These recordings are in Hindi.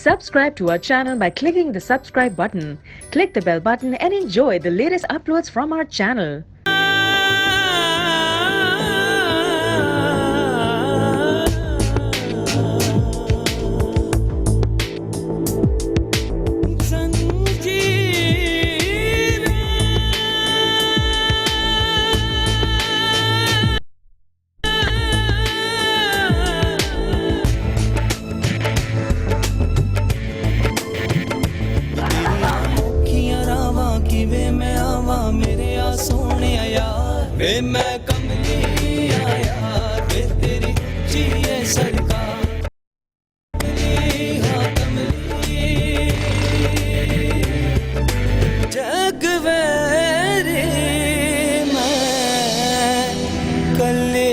Subscribe to our channel by clicking the subscribe button. Click the bell button and enjoy the latest uploads from our channel. वे मैं कमली आया वे तेरी ऊंची है सरकार हाँ कमली जग वेरे मैं कले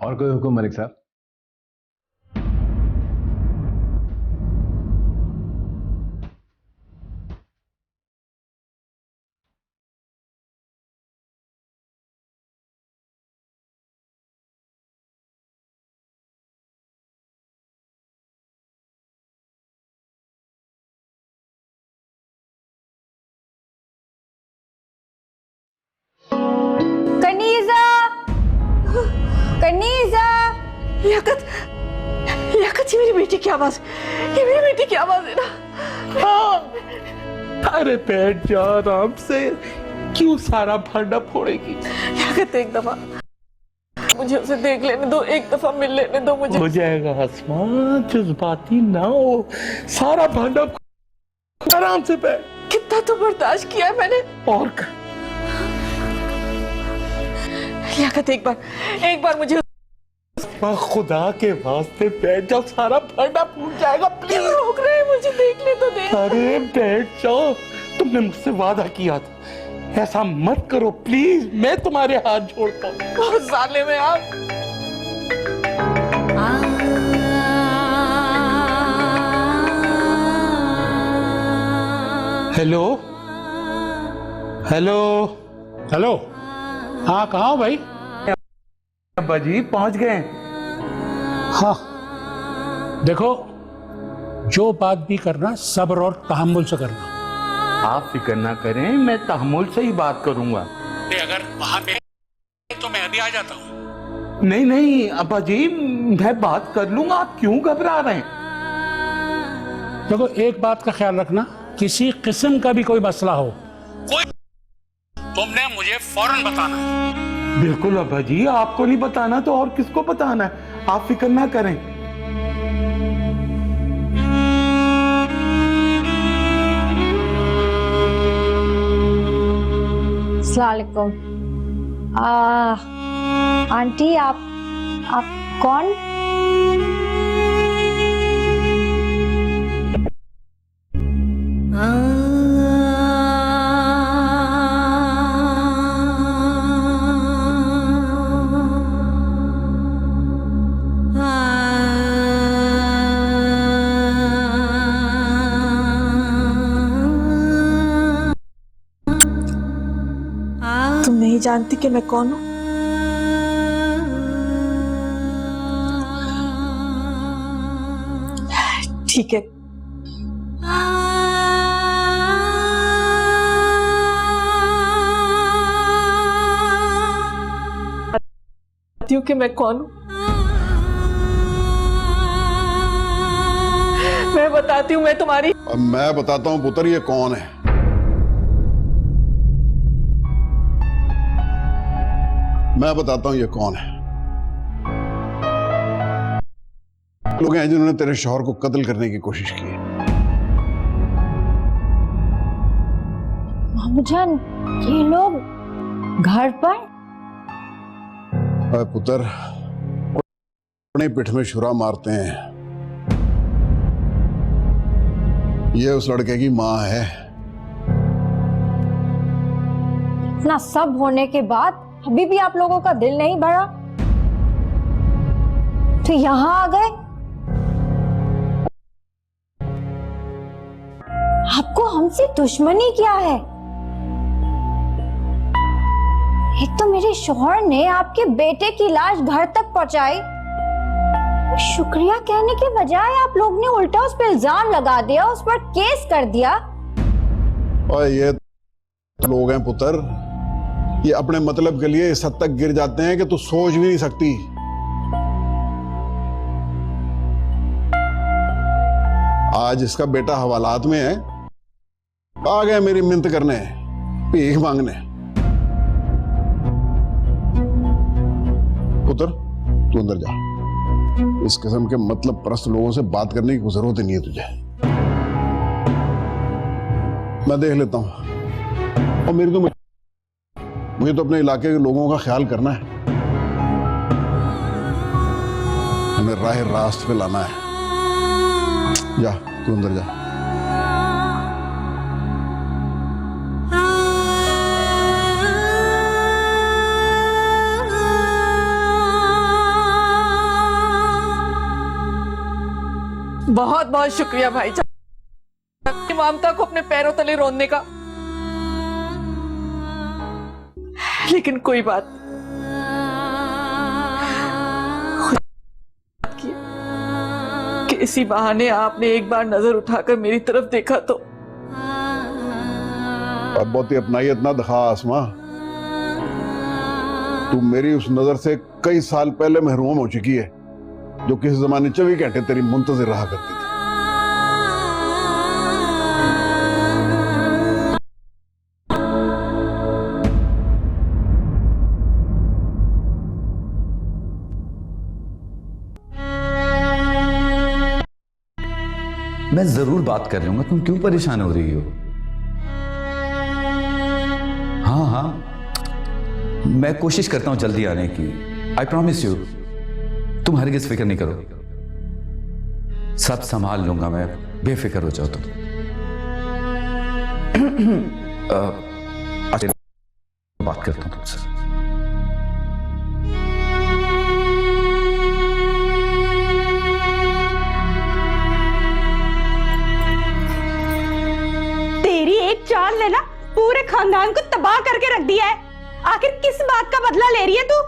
और कोई हुक्म मलिक साहब? कनीज़ा, लियाकत, लियाकत ये मेरी बेटी की आवाज, ये मेरी बेटी की आवाज है ना? हाँ। अरे बैठ जा आराम से, क्यों सारा भांडा फोड़ेगी? लियाकत एक दफा मुझे उसे देख लेने दो, एक दफा मिल लेने दो मुझे। हो जाएगा हस्मा, जज्बाती ना हो, सारा भांडा आराम से बैठ। कितना तो बर्दाश्त किया है मैंने। और लियाकत एक बार मुझे खुदा के वास्ते बैठ जाओ, सारा भांडा फूट जाएगा। प्लीज रोक रहे हैं, मुझे देख ले तो दे। अरे बैठ जाओ, तुमने मुझसे वादा किया था, ऐसा मत करो प्लीज, मैं तुम्हारे हाथ जोड़ता हूँ। बहुत जालिम है आप। हेलो हेलो हेलो, हाँ कहाँ हो भाई? अब्बा जी पहुंच गए। हाँ देखो, जो बात भी करना सब्र और तहम्मुल से करना। आप फिक्र ना करें, मैं तहम्मुल से ही बात करूंगा। अगर वहां पे तो मैं अभी आ जाता हूँ। नहीं नहीं अब्बा जी, मैं बात कर लूंगा, आप क्यों घबरा रहे हैं? देखो, एक बात का ख्याल रखना, किसी किस्म का भी कोई मसला हो, तुमने मुझे फौरन बताना है। बिल्कुल अब्बा जी, आपको नहीं बताना तो और किसको बताना है, आप फिक्र ना करें। अस्सलामुअलैकुम। आंटी, आप कौन? तुम नहीं जानती कि मैं कौन हूँ? ठीक है, बताती हूँ कि मैं कौन हूँ। मैं बताती हूँ, मैं तुम्हारी। अब मैं बताता हूँ पुत्र, ये कौन है। मैं बताता हूँ ये कौन है। लोग हैं जिन्होंने तेरे शौहर को कत्ल करने की कोशिश की। मामूजान, ये लोग घर पर? अरे पुत्र, अपने पिठ में छुरा मारते हैं। ये उस लड़के की माँ है। इतना सब होने के बाद अभी भी आप लोगों का दिल नहीं भरा, तो यहाँ आ गए। आपको हमसे दुश्मनी क्या है? एक तो मेरे शौहर ने आपके बेटे की लाश घर तक पहुंचाई, शुक्रिया कहने के बजाय आप लोग ने उल्टा उस पर इल्जाम लगा दिया, उस पर केस कर दिया। और ये लोग हैं पुत्र, ये अपने मतलब के लिए इस हद तक गिर जाते हैं कि तू सोच भी नहीं सकती। आज इसका बेटा हवालात में है, आ गया मेरी मिन्नत करने, भीख मांगने। पुत्र, तू अंदर जा। इस किस्म के मतलब परस्त लोगों से बात करने की जरूरत ही नहीं है तुझे। मैं देख लेता हूं। और मुझे तो अपने इलाके के लोगों का ख्याल करना है, हमें राह रास्त पे लाना है। जा, तू अंदर जा। बहुत बहुत शुक्रिया भाईजान, ममता को अपने पैरों तले रोने का। लेकिन कोई बात कि इसी बहाने आपने एक बार नजर उठाकर मेरी तरफ देखा तो। अब बहुत ही अपनाइयत ना दिखा आसमा। तू मेरी उस नजर से कई साल पहले महरूम हो चुकी है, जो किसी जमाने 24 घंटे तेरी मुंतजिर रहा करती थी। मैं जरूर बात कर लूंगा, तुम क्यों परेशान हो रही हो? हाँ हाँ, मैं कोशिश करता हूं जल्दी आने की। I promise you. तुम हरगिज फिक्र नहीं करो, सब संभाल लूंगा मैं, बेफिक्र हो जाओ तुम। अच्छा, बात करता हूं तुमसे। तेरी एक चाल ने ना पूरे खानदान को तबाह करके रख दिया है। आखिर किस बात का बदला ले रही है तू?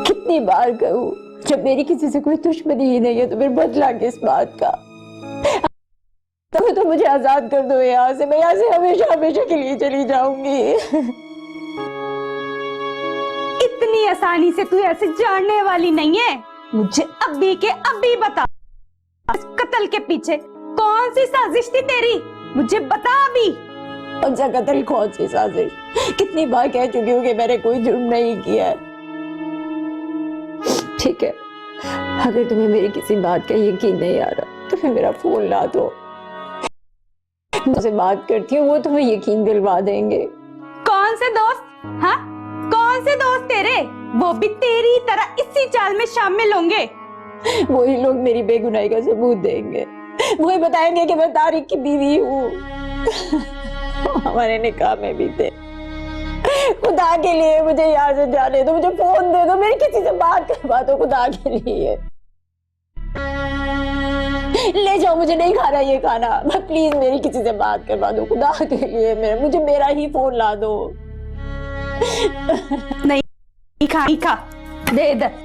कितनी बार कहूं, जब मेरी किसी से कोई दुश्मनी ही नहीं है तो फिर बदला किस बात का? तो मुझे आजाद कर दो यहाँ से, मैं यहाँ से हमेशा हमेशा के लिए चली जाऊंगी। इतनी आसानी से तू ऐसे जानने वाली नहीं है। मुझे अभी के अभी बता, इस कत्ल के पीछे कौन सी साजिश थी तेरी? मुझे बता अभी। कौन सा कत्ल, कौन सी साजिश? कितनी बार कह चुकी हूँ कि मैंने कोई जुर्म नहीं किया है। ठीक है, अगर तुम्हें मेरी किसी बात का यकीन नहीं आ रहा तो फिर मेरा फोन ला दो, मुझसे बात करती हूँ, वो तुम्हें यकीन दिलवा देंगे। कौन से दोस्त? हाँ, कौन से दोस्त तेरे? वो भी तेरी तरह इसी चाल में शामिल होंगे। वही लोग मेरी बेगुनाही का सबूत देंगे, वही बताएंगे कि मैं तारिक की बीवी हूँ। हमारे निकाह में भी थे। खुदा के लिए मुझे यहाँ से जाने दो, मुझे फोन दे दो, मेरी किसी से बात करवा दो खुदा के लिए। ले जाओ, मुझे नहीं खाना ये खाना, बस प्लीज मेरी किसी से बात करवा दो खुदा के लिए। मुझे मेरा ही फोन ला दो। नहीं खा दे इधर।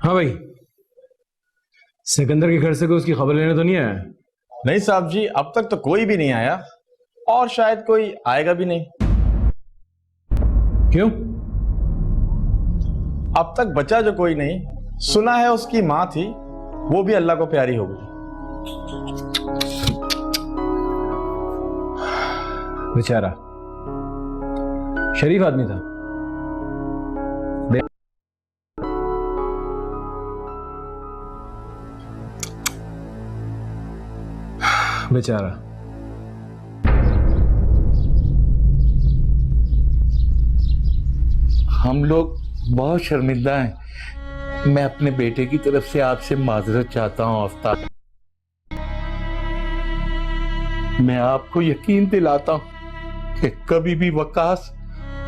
हाँ भाई, सिकंदर के घर से कोई उसकी खबर लेने तो नहीं आया? नहीं साहब जी, अब तक तो कोई भी नहीं आया और शायद कोई आएगा भी नहीं। क्यों? अब तक बचा जो कोई नहीं। सुना है उसकी माँ थी, वो भी अल्लाह को प्यारी हो गई। बेचारा शरीफ आदमी था। बेचारा। हम लोग बहुत शर्मिंदा हैं। मैं अपने बेटे की तरफ से आपसे माजरत चाहता हूं आफ्ताब। मैं आपको यकीन दिलाता हूं कि कभी भी वकास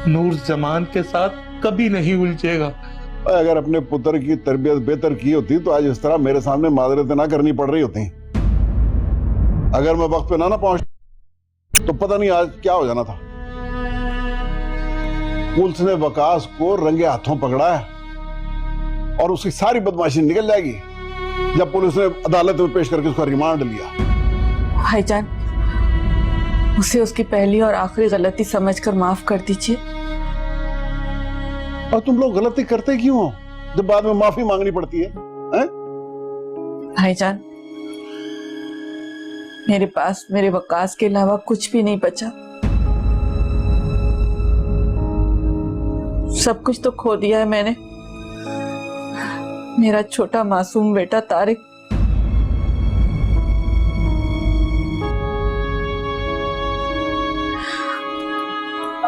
नूर जमान के साथ कभी नहीं उलझेगा। अगर अपने पुत्र की तरबियत बेहतर की होती तो आज इस तरह मेरे सामने माजरतें ना करनी पड़ रही होती। अगर मैं वक्त पे ना पहुंच तो पता नहीं आज क्या हो जाना था। पुलिस ने वकास को रंगे हाथों पकड़ा है और उसकी सारी बदमाशी निकल जाएगी जब पुलिस ने अदालत में पेश करके उसका रिमांड लिया। भाईजान, उसे उसकी पहली और आखिरी गलती समझकर माफ कर दीजिए। और तुम लोग गलती करते क्यों हो जब बाद में माफी मांगनी पड़ती है? भाईजान, मेरे पास मेरे वकास के अलावा कुछ भी नहीं बचा। सब कुछ तो खो दिया है मैंने। मेरा छोटा मासूम बेटा तारिक।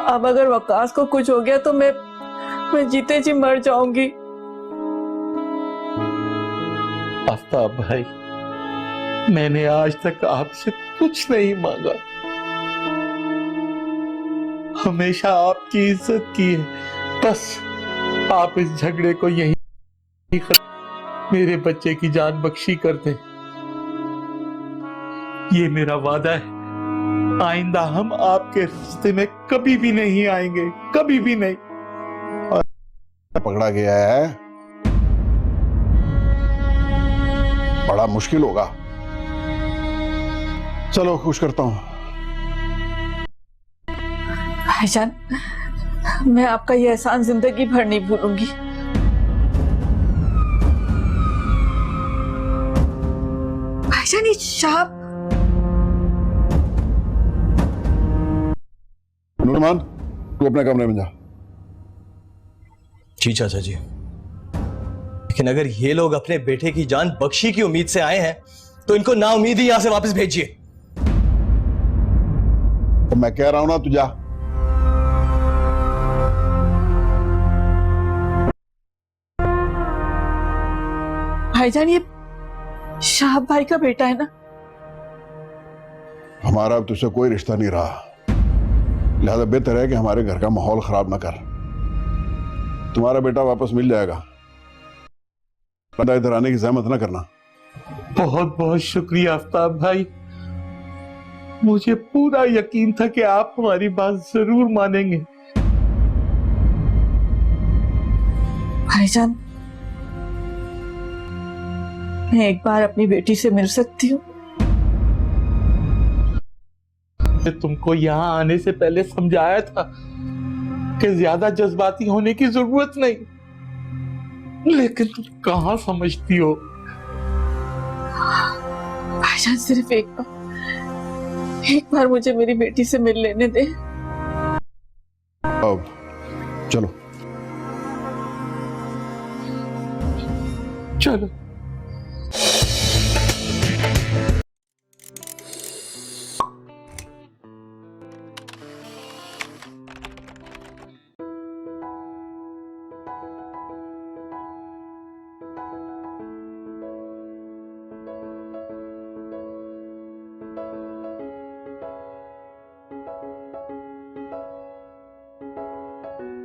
अब अगर वकास को कुछ हो गया तो मैं जीते जी मर जाऊंगी। आफ्ताब भाई, मैंने आज तक आपसे कुछ नहीं मांगा, हमेशा आपकी इज्जत की है। बस आप इस झगड़े को यहीं मेरे बच्चे की जान बख्शी कर दें। ये मेरा वादा है, आइंदा हम आपके रास्ते में कभी भी नहीं आएंगे, कभी भी नहीं। और पकड़ा गया है, बड़ा मुश्किल होगा। चलो खुश करता हूं। भाईजान, मैं आपका ये एहसान जिंदगी भर नहीं भूलूंगी। भाईजान, ये शाप। नुरमान, तू अपने कमरे में जा। जी चाचा जी, लेकिन अगर ये लोग अपने बेटे की जान बख्शी की उम्मीद से आए हैं तो इनको ना उम्मीद ही यहां से वापस भेजिए। तो मैं कह रहा हूं ना, तू जा। भाईजान, ये शाहब भाई का बेटा है ना? हमारा अब तुझसे कोई रिश्ता नहीं रहा, लिहाजा बेहतर है कि हमारे घर का माहौल खराब ना कर। तुम्हारा बेटा वापस मिल जाएगा, इधर आने की जहमत ना करना। बहुत बहुत शुक्रिया आफ्ताब भाई, मुझे पूरा यकीन था कि आप हमारी बात जरूर मानेंगे। भाईजान, मैं एक बार अपनी बेटी से मिल सकती हूँ? तुमको यहाँ आने से पहले समझाया था कि ज्यादा जज्बाती होने की जरूरत नहीं, लेकिन तुम कहाँ समझती हो। भाईजान, सिर्फ एक बार मुझे मेरी बेटी से मिल लेने दे। अब चलो चलो।